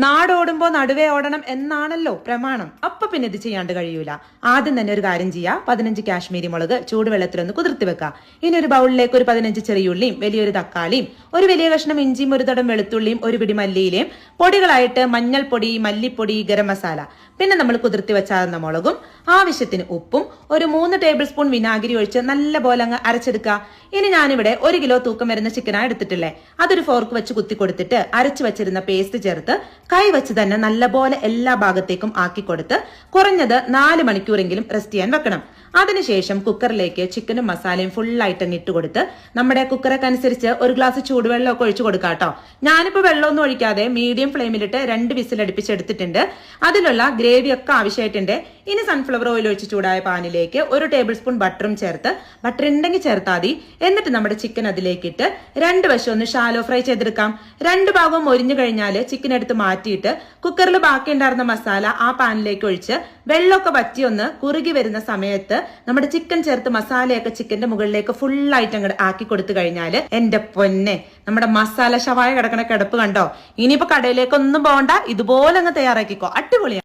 നാടോടുമ്പോ നടുവേ ഓടണം എന്നാണല്ലോ പ്രമാണം. അപ്പൊ പിന്നെ ഇത് ചെയ്യാണ്ട് കഴിയൂല. ആദ്യം തന്നെ ഒരു കാര്യം ചെയ്യാ, 15 കാശ്മീരി മുളക് ചൂടുവെള്ളത്തിലൊന്ന് കുതിർത്തി വെക്കാം. ഇനി ഒരു ബൗളിലേക്ക് ഒരു 15 ചെറിയുള്ളിയും വലിയൊരു തക്കാളിയും ഒരു വലിയ കഷ്ണം ഇഞ്ചിയും ഒരു തടം വെളുത്തുള്ളിയും ഒരു പിടി മല്ലിയിലയും പൊടികളായിട്ട് മഞ്ഞൾപ്പൊടി, മല്ലിപ്പൊടി, ഗരം മസാല, പിന്നെ നമ്മൾ കുതിർത്തി വെച്ചാകുന്ന മുളകും, ആവശ്യത്തിന് ഉപ്പും, ഒരു 3 ടേബിൾ സ്പൂൺ വിനാഗിരി ഒഴിച്ച് നല്ല പോലെ അങ്ങ് അരച്ചെടുക്കുക. ഇനി ഞാനിവിടെ 1 കിലോ തൂക്കം വരുന്ന ചിക്കനാണ് എടുത്തിട്ടില്ലേ, അതൊരു ഫോർക്ക് വെച്ച് കുത്തി കൊടുത്തിട്ട് അരച്ചു വെച്ചിരുന്ന പേസ്റ്റ് ചേർത്ത് കൈ വെച്ച് തന്നെ നല്ലപോലെ എല്ലാ ഭാഗത്തേക്കും ആക്കി കൊടുത്ത് കുറഞ്ഞത് 4 മണിക്കൂറെങ്കിലും റെസ്റ്റ് ചെയ്യാൻ വെക്കണം. അതിനുശേഷം കുക്കറിലേക്ക് ചിക്കനും മസാലയും ഫുള്ളായിട്ട് ഇട്ട് കൊടുത്ത് നമ്മുടെ കുക്കറൊക്കെ അനുസരിച്ച് ഒരു ഗ്ലാസ് ചൂടുവെള്ളമൊക്കെ ഒഴിച്ചു കൊടുക്കാം കേട്ടോ. ഞാനിപ്പോ വെള്ളമൊന്നും ഒഴിക്കാതെ മീഡിയം ഫ്ലെയിമിലിട്ട് 2 വിസിൽ അടുപ്പിച്ചെടുത്തിട്ടുണ്ട്. അതിലുള്ള ഗ്രേവി ഒക്കെ ആവശ്യമായിട്ടുണ്ട്. ഇനി സൺഫ്ലവർ ഓയിൽ ഒഴിച്ച് ചൂടായ പാനിലേക്ക് 1 ടേബിൾ സ്പൂൺ ബട്ടറും ചേർത്ത്, ബട്ടർ ഉണ്ടെങ്കിൽ ചേർത്താൽ മതി. എന്നിട്ട് നമ്മുടെ ചിക്കൻ അതിലേക്ക് ഇട്ട് 2 വശം ഒന്ന് ഷാലോ ഫ്രൈ ചെയ്തെടുക്കാം. 2 ഭാഗവും മൊരിഞ്ഞു കഴിഞ്ഞാൽ ചിക്കൻ എടുത്ത് മാറ്റിയിട്ട് കുക്കറിൽ ബാക്കി ഉണ്ടായിരുന്ന മസാല ആ പാനിലേക്ക് ഒഴിച്ച് വെള്ളമൊക്കെ വറ്റി ഒന്ന് കുറുകി വരുന്ന സമയത്ത് നമ്മുടെ ചിക്കൻ ചേർത്ത് മസാലയൊക്കെ ചിക്കന്റെ മുകളിലേക്ക് ഫുള്ളായിട്ട് അങ്ങോട്ട് ആക്കി കൊടുത്തു കഴിഞ്ഞാല് എന്റെ പൊന്നെ, നമ്മുടെ മസാല ഷവായ കിടക്കണ കിടപ്പ് കണ്ടോ. ഇനിയിപ്പോ കടയിലേക്കൊന്നും പോകണ്ട, ഇതുപോലെ അങ്ങ് തയ്യാറാക്കിക്കോ. അടിപൊളിയാണ്.